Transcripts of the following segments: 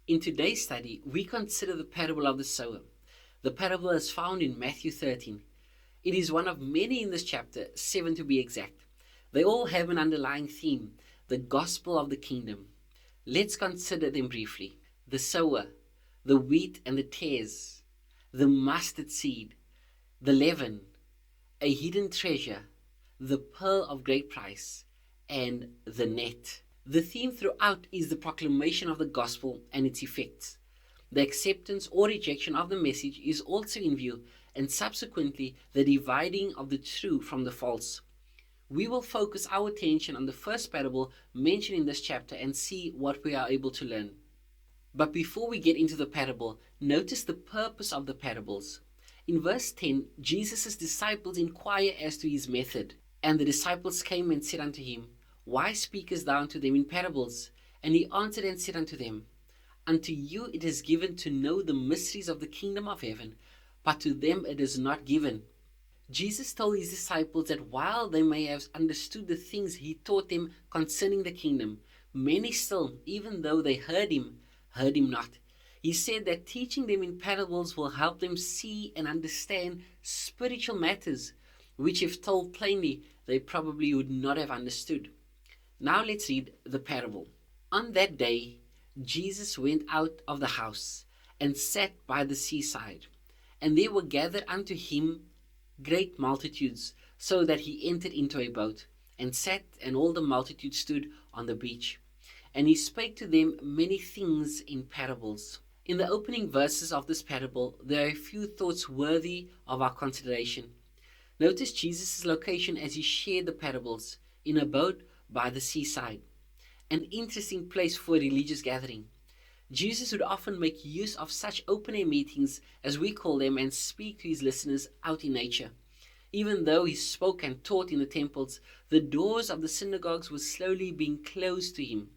In today's study, we consider the parable of the sower. The parable is found in Matthew 13. It is one of many in this chapter, 7 to be exact. They all have an underlying theme, the gospel of the kingdom. Let's consider them briefly. The sower, the wheat and the tares, the mustard seed, the leaven, a hidden treasure, the pearl of great price, and the net. The theme throughout is the proclamation of the gospel and its effects. The acceptance or rejection of the message is also in view, and subsequently the dividing of the true from the false. We will focus our attention on the first parable mentioned in this chapter and see what we are able to learn. But before we get into the parable, notice the purpose of the parables. In verse 10, Jesus' disciples inquire as to his method. And the disciples came and said unto him, Why speakest thou unto them in parables? And he answered and said unto them, Unto you it is given to know the mysteries of the kingdom of heaven, but to them it is not given. Jesus told his disciples that while they may have understood the things he taught them concerning the kingdom, many still, even though they heard him not. He said that teaching them in parables will help them see and understand spiritual matters, which if told plainly, they probably would not have understood. Now let's read the parable. On that day, Jesus went out of the house and sat by the seaside, and there were gathered unto him great multitudes, so that he entered into a boat, and sat, and all the multitude stood on the beach. And he spake to them many things in parables. In the opening verses of this parable, there are a few thoughts worthy of our consideration. Notice Jesus' location as he shared the parables, in a boat by the seaside. An interesting place for a religious gathering. Jesus would often make use of such open-air meetings, as we call them, and speak to his listeners out in nature. Even though he spoke and taught in the temples, the doors of the synagogues were slowly being closed to him.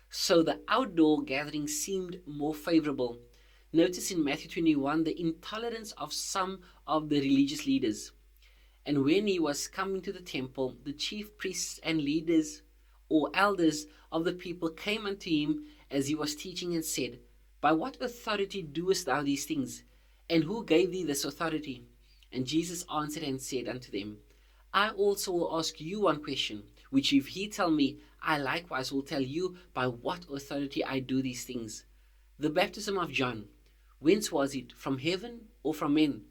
So the outdoor gathering seemed more favorable. Notice in Matthew 21 the intolerance of some of the religious leaders. And when he was coming to the temple, the chief priests and leaders or elders of the people came unto him as he was teaching and said, By what authority doest thou these things? And who gave thee this authority? And Jesus answered and said unto them, I also will ask you one question, which if he tell me, I likewise will tell you by what authority I do these things. The baptism of John, whence was it? From heaven or from men?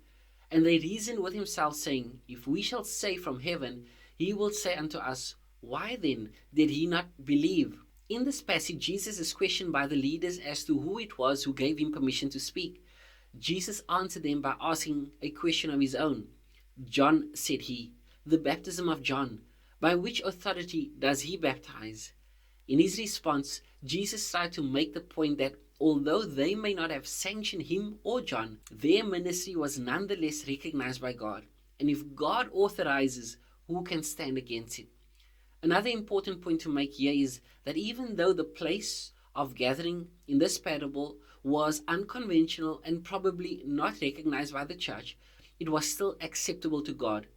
And they reasoned with himself, saying, If we shall say from heaven, he will say unto us, Why then did he not believe? In this passage, Jesus is questioned by the leaders as to who it was who gave him permission to speak. Jesus answered them by asking a question of his own. John, said he, the baptism of John, by which authority does he baptize? In his response, Jesus tried to make the point that although they may not have sanctioned him or John, their ministry was nonetheless recognized by God. And if God authorizes, who can stand against it? Another important point to make here is that even though the place of gathering in this parable was unconventional and probably not recognized by the church, it was still acceptable to God.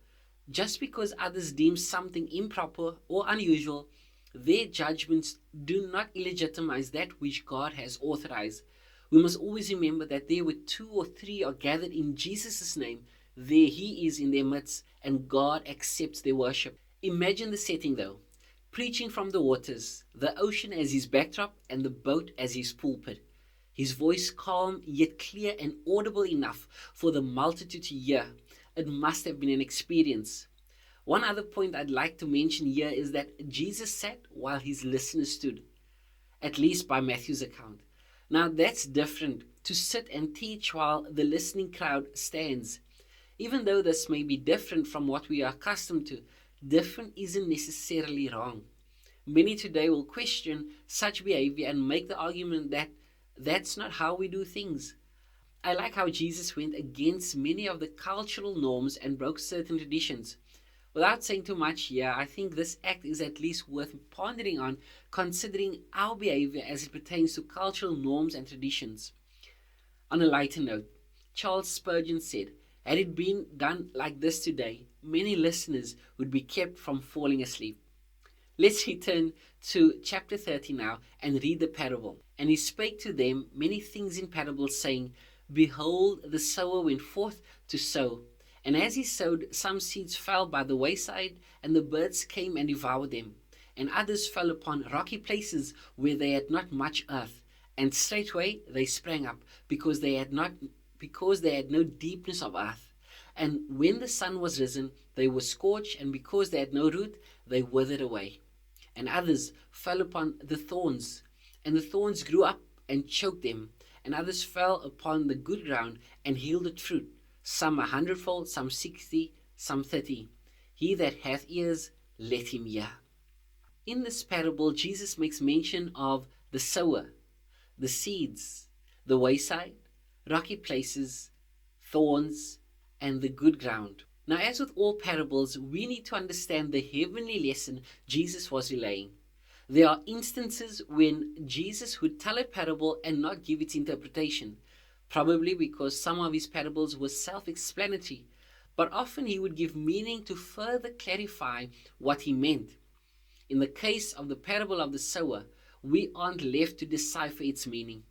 Just because others deem something improper or unusual, their judgments do not legitimize that which God has authorized. We must always remember that there were 2 or 3 are gathered in Jesus' name, there he is in their midst, and God accepts their worship. Imagine the setting though, preaching from the waters, the ocean as his backdrop and the boat as his pulpit. His voice calm yet clear and audible enough for the multitude to hear. It must have been an experience. One other point I'd like to mention here is that Jesus sat while his listeners stood, at least by Matthew's account. Now that's different to sit and teach while the listening crowd stands. Even though this may be different from what we are accustomed to, different isn't necessarily wrong. Many today will question such behavior and make the argument that that's not how we do things. I like how Jesus went against many of the cultural norms and broke certain traditions. Without saying too much here, I think this act is at least worth pondering on, considering our behavior as it pertains to cultural norms and traditions. On a lighter note, Charles Spurgeon said, had it been done like this today, many listeners would be kept from falling asleep. Let's return to chapter 30 now and read the parable. And he spake to them many things in parables, saying, Behold, the sower went forth to sow. And as he sowed, some seeds fell by the wayside, and the birds came and devoured them. And others fell upon rocky places where they had not much earth. And straightway they sprang up, because they had no deepness of earth. And when the sun was risen, they were scorched, and because they had no root, they withered away. And others fell upon the thorns, and the thorns grew up and choked them. And others fell upon the good ground and yielded fruit, some 100-fold, some 60, some 30. He that hath ears, let him hear. In this parable, Jesus makes mention of the sower, the seeds, the wayside, rocky places, thorns, and the good ground. Now, as with all parables, we need to understand the heavenly lesson Jesus was relaying. There are instances when Jesus would tell a parable and not give its interpretation, probably because some of his parables were self-explanatory, but often he would give meaning to further clarify what he meant. In the case of the parable of the sower, we aren't left to decipher its meaning.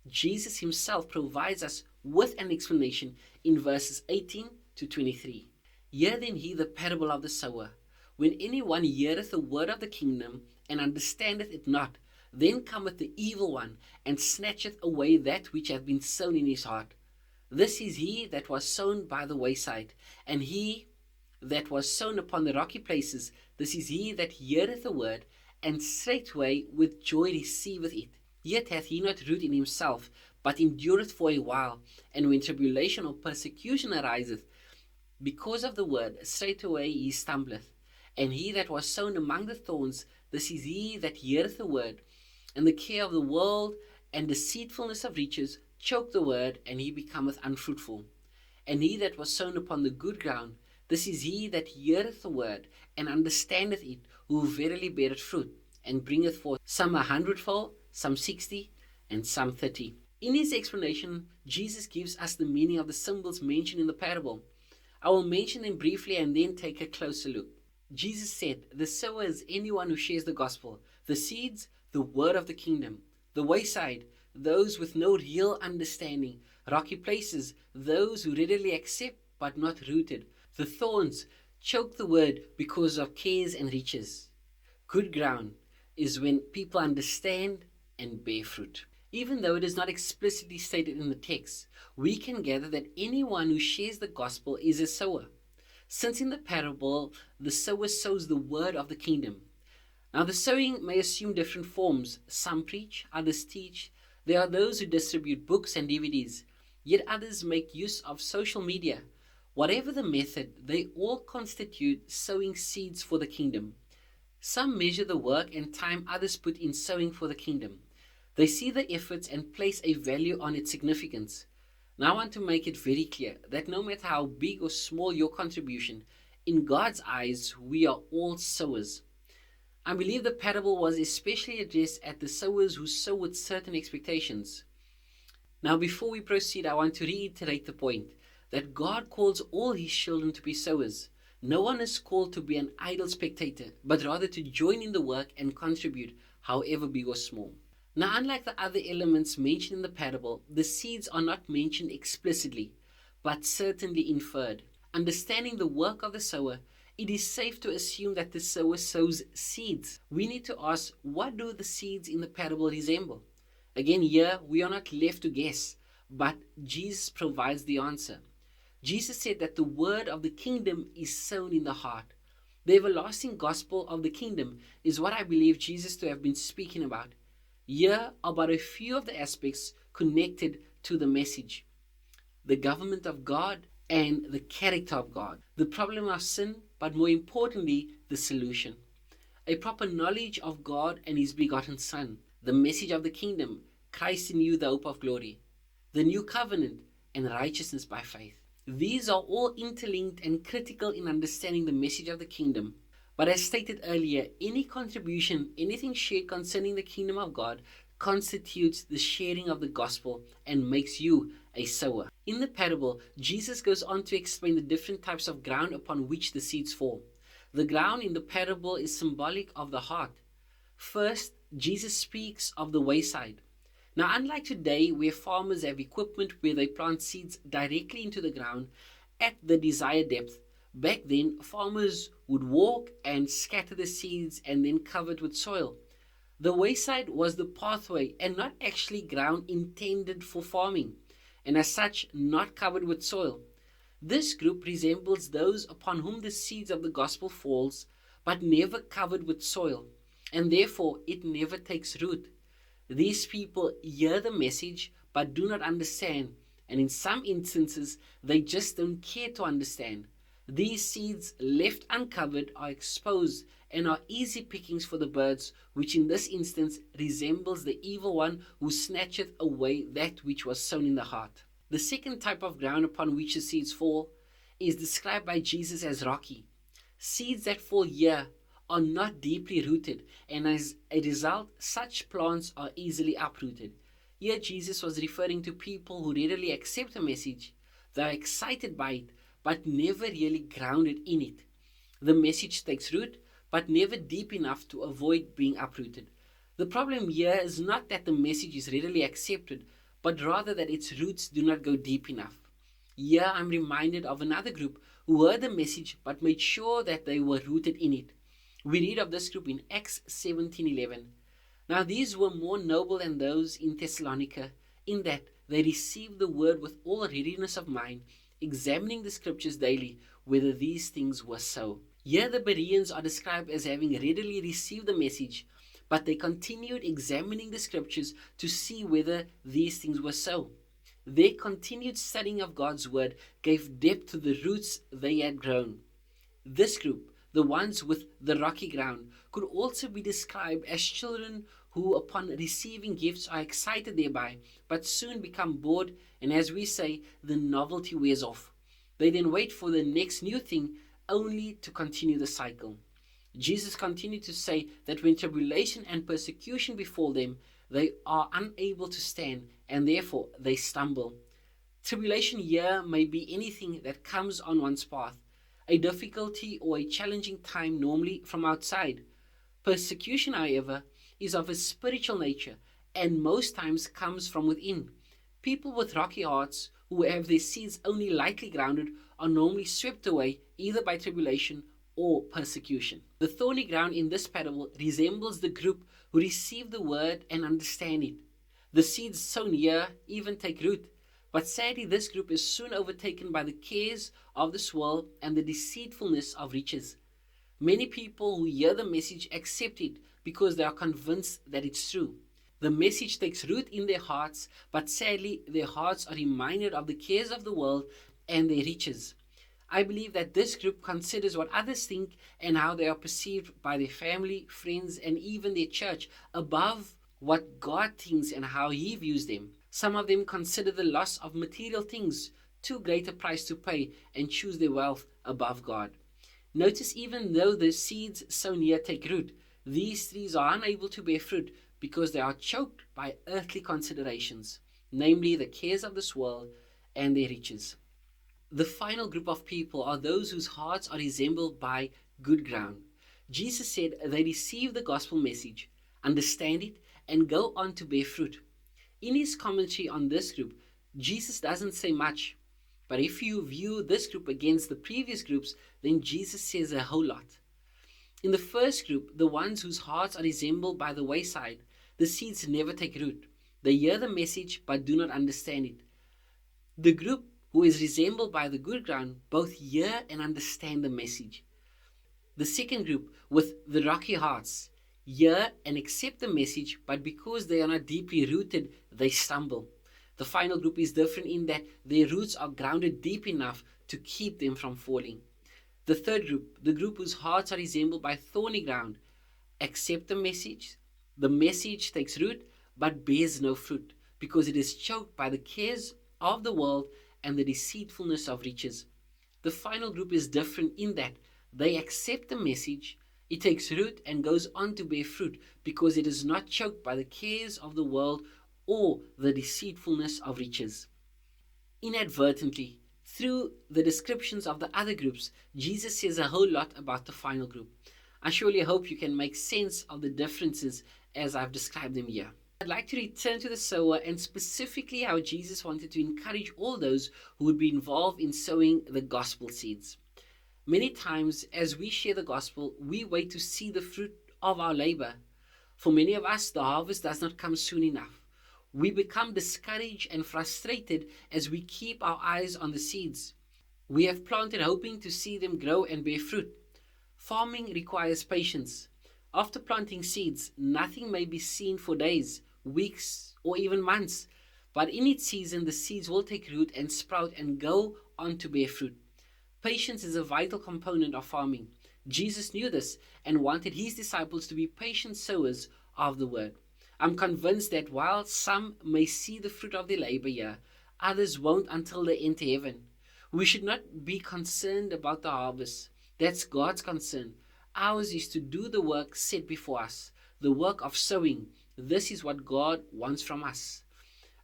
Jesus himself provides us with an explanation in verses 18 to 23. Hear then ye the parable of the sower. When anyone heareth the word of the kingdom, and understandeth it not, then cometh the evil one, and snatcheth away that which hath been sown in his heart. This is he that was sown by the wayside, and he that was sown upon the rocky places. This is he that heareth the word, and straightway with joy receiveth it. Yet hath he not root in himself, but endureth for a while. And when tribulation or persecution ariseth because of the word, straightway he stumbleth. And he that was sown among the thorns, this is he that heareth the word, and the care of the world and deceitfulness of riches choke the word, and he becometh unfruitful. And he that was sown upon the good ground, this is he that heareth the word, and understandeth it, who verily beareth fruit, and bringeth forth some 100-fold, some 60, and some 30. In his explanation, Jesus gives us the meaning of the symbols mentioned in the parable. I will mention them briefly and then take a closer look. Jesus said, the sower is anyone who shares the gospel. The seeds, the word of the kingdom. The wayside, those with no real understanding. Rocky places, those who readily accept but not rooted. The thorns choke the word because of cares and riches. Good ground is when people understand and bear fruit. Even though it is not explicitly stated in the text, we can gather that anyone who shares the gospel is a sower. Since in the parable, the sower sows the word of the kingdom. Now the sowing may assume different forms. Some preach, others teach. There are those who distribute books and DVDs, yet others make use of social media. Whatever the method, they all constitute sowing seeds for the kingdom. Some measure the work and time others put in sowing for the kingdom. They see the efforts and place a value on its significance. Now I want to make it very clear that no matter how big or small your contribution, in God's eyes, we are all sowers. I believe the parable was especially addressed at the sowers who sow with certain expectations. Now before we proceed, I want to reiterate the point that God calls all his children to be sowers. No one is called to be an idle spectator, but rather to join in the work and contribute, however big or small. Now, unlike the other elements mentioned in the parable, the seeds are not mentioned explicitly, but certainly inferred. Understanding the work of the sower, it is safe to assume that the sower sows seeds. We need to ask, what do the seeds in the parable resemble? Again, here we are not left to guess, but Jesus provides the answer. Jesus said that the word of the kingdom is sown in the heart. The everlasting gospel of the kingdom is what I believe Jesus to have been speaking about. Here are but a few of the aspects connected to the message. The government of God and the character of God. The problem of sin, but more importantly, the solution. A proper knowledge of God and his begotten Son. The message of the kingdom, Christ in you, the hope of glory. The new covenant and righteousness by faith. These are all interlinked and critical in understanding the message of the kingdom. But as stated earlier, any contribution, anything shared concerning the kingdom of God constitutes the sharing of the gospel and makes you a sower. In the parable, Jesus goes on to explain the different types of ground upon which the seeds fall. The ground in the parable is symbolic of the heart. First, Jesus speaks of the wayside. Now, unlike today, where farmers have equipment where they plant seeds directly into the ground at the desired depth, back then farmers would walk and scatter the seeds and then cover it with soil. The wayside was the pathway and not actually ground intended for farming, and as such, not covered with soil. This group resembles those upon whom the seeds of the gospel falls, but never covered with soil, and therefore it never takes root. These people hear the message but do not understand, and in some instances they just don't care to understand. These seeds left uncovered are exposed and are easy pickings for the birds, which in this instance resembles the evil one who snatcheth away that which was sown in the heart. The second type of ground upon which the seeds fall is described by Jesus as rocky. Seeds that fall here are not deeply rooted, and as a result, such plants are easily uprooted. Here, Jesus was referring to people who readily accept a message, they are excited by it, but never really grounded in it. The message takes root, but never deep enough to avoid being uprooted. The problem here is not that the message is readily accepted, but rather that its roots do not go deep enough. Here I'm reminded of another group who heard the message but made sure that they were rooted in it. We read of this group in Acts 17:11. Now these were more noble than those in Thessalonica, in that they received the word with all readiness of mind, examining the scriptures daily, whether these things were so. Here the Bereans are described as having readily received the message, but they continued examining the scriptures to see whether these things were so. Their continued studying of God's word gave depth to the roots they had grown. This group, the ones with the rocky ground, could also be described as children who, upon receiving gifts, are excited thereby, but soon become bored, and as we say, the novelty wears off. They then wait for the next new thing, only to continue the cycle. Jesus continued to say that when tribulation and persecution befall them, they are unable to stand, and therefore they stumble. Tribulation here may be anything that comes on one's path, a difficulty or a challenging time normally from outside. Persecution, however, is of a spiritual nature and most times comes from within. People with rocky hearts who have their seeds only lightly grounded are normally swept away either by tribulation or persecution. The thorny ground in this parable resembles the group who receive the word and understand it. The seeds sown here even take root, but sadly this group is soon overtaken by the cares of this world and the deceitfulness of riches. Many people who hear the message accept it because they are convinced that it's true. The message takes root in their hearts, but sadly their hearts are reminded of the cares of the world and their riches. I believe that this group considers what others think and how they are perceived by their family, friends, and even their church above what God thinks and how He views them. Some of them consider the loss of material things too great a price to pay and choose their wealth above God. Notice, even though the seeds sown here take root, these trees are unable to bear fruit because they are choked by earthly considerations, namely the cares of this world and their riches. The final group of people are those whose hearts are resembled by good ground. Jesus said they receive the gospel message, understand it, and go on to bear fruit. In his commentary on this group, Jesus doesn't say much, but if you view this group against the previous groups, then Jesus says a whole lot. In the first group, the ones whose hearts are resembled by the wayside, the seeds never take root. They hear the message but do not understand it. The group who is resembled by the good ground both hear and understand the message. The second group, with the rocky hearts, hear and accept the message, but because they are not deeply rooted, they stumble. The final group is different in that their roots are grounded deep enough to keep them from falling. The third group, the group whose hearts are resembled by thorny ground, accept the message takes root, but bears no fruit, because it is choked by the cares of the world and the deceitfulness of riches. The final group is different in that they accept the message, it takes root and goes on to bear fruit because it is not choked by the cares of the world or the deceitfulness of riches. Inadvertently, Through the descriptions of the other groups, Jesus says a whole lot about the final group. I surely hope you can make sense of the differences as I've described them here. I'd like to return to the sower and specifically how Jesus wanted to encourage all those who would be involved in sowing the gospel seeds. Many times, as we share the gospel, we wait to see the fruit of our labor. For many of us, the harvest does not come soon enough. We become discouraged and frustrated as we keep our eyes on the seeds. We have planted hoping to see them grow and bear fruit. Farming requires patience. After planting seeds, nothing may be seen for days, weeks, or even months. But in its season, the seeds will take root and sprout and go on to bear fruit. Patience is a vital component of farming. Jesus knew this and wanted his disciples to be patient sowers of the word. I'm convinced that while some may see the fruit of their labor here, others won't until they enter heaven. We should not be concerned about the harvest. That's God's concern. Ours is to do the work set before us, the work of sowing. This is what God wants from us.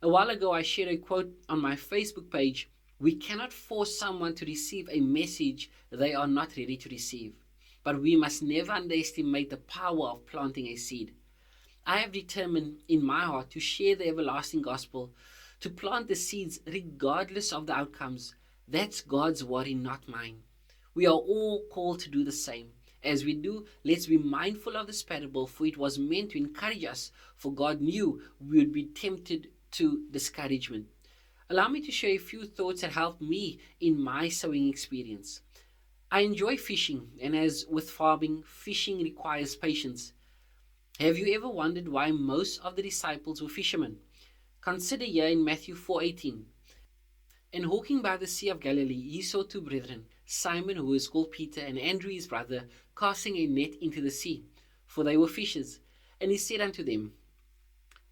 A while ago, I shared a quote on my Facebook page. We cannot force someone to receive a message they are not ready to receive. But we must never underestimate the power of planting a seed. I have determined in my heart to share the everlasting gospel, to plant the seeds regardless of the outcomes. That's God's worry, not mine. We are all called to do the same. As we do, let's be mindful of this parable, for it was meant to encourage us, for God knew we would be tempted to discouragement. Allow me to share a few thoughts that helped me in my sowing experience. I enjoy fishing, and as with farming, fishing requires patience. Have you ever wondered why most of the disciples were fishermen? Consider here in Matthew 4:18. And walking by the Sea of Galilee, he saw two brethren, Simon, who is called Peter, and Andrew his brother, casting a net into the sea, for they were fishers. And he said unto them,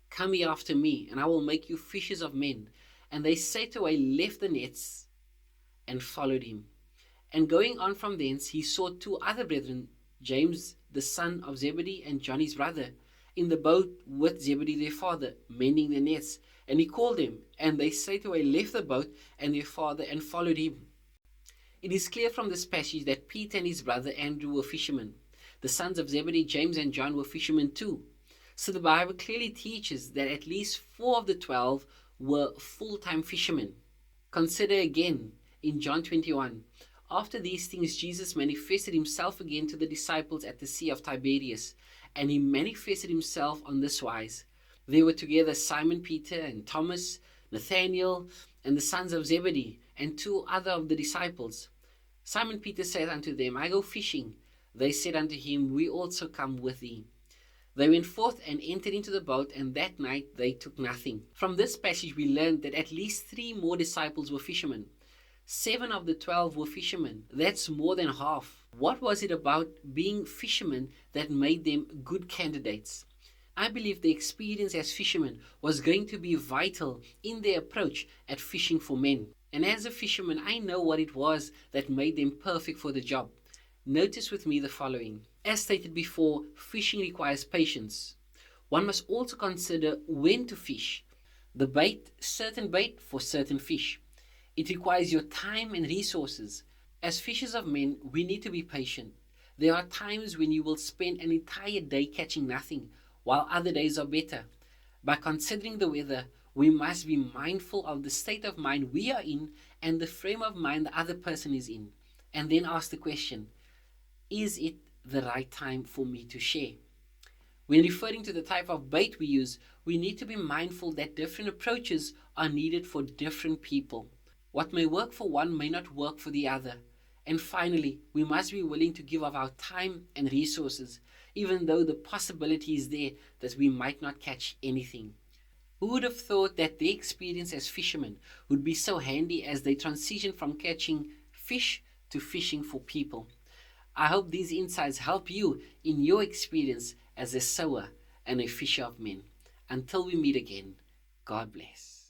Come ye after me, and I will make you fishers of men. And they straightway left the nets and followed him. And going on from thence, he saw two other brethren, James the son of Zebedee and John his brother, in the boat with Zebedee their father, mending their nets. And he called them, and they straightway left the boat and their father and followed him. It is clear from this passage that Peter and his brother Andrew were fishermen. The sons of Zebedee, James and John, were fishermen too. So the Bible clearly teaches that at least 4 of the 12 were full-time fishermen. Consider again in John 21. After these things, Jesus manifested himself again to the disciples at the Sea of Tiberias, and he manifested himself on this wise. There were together Simon Peter and Thomas, Nathanael, and the sons of Zebedee, and 2 other of the disciples. Simon Peter said unto them, I go fishing. They said unto him, We also come with thee. They went forth and entered into the boat, and that night they took nothing. From this passage we learned that at least 3 more disciples were fishermen. 7 of the 12 were fishermen. That's more than half. What was it about being fishermen that made them good candidates? I believe the experience as fishermen was going to be vital in their approach at fishing for men. And as a fisherman, I know what it was that made them perfect for the job. Notice with me the following. As stated before, fishing requires patience. One must also consider when to fish. The bait, certain bait for certain fish. It requires your time and resources. As fishers of men, we need to be patient. There are times when you will spend an entire day catching nothing, while other days are better. By considering the weather, we must be mindful of the state of mind we are in and the frame of mind the other person is in. And then ask the question, is it the right time for me to share? When referring to the type of bait we use, we need to be mindful that different approaches are needed for different people. What may work for one may not work for the other. And finally, we must be willing to give of our time and resources, even though the possibility is there that we might not catch anything. Who would have thought that their experience as fishermen would be so handy as they transition from catching fish to fishing for people? I hope these insights help you in your experience as a sower and a fisher of men. Until we meet again, God bless.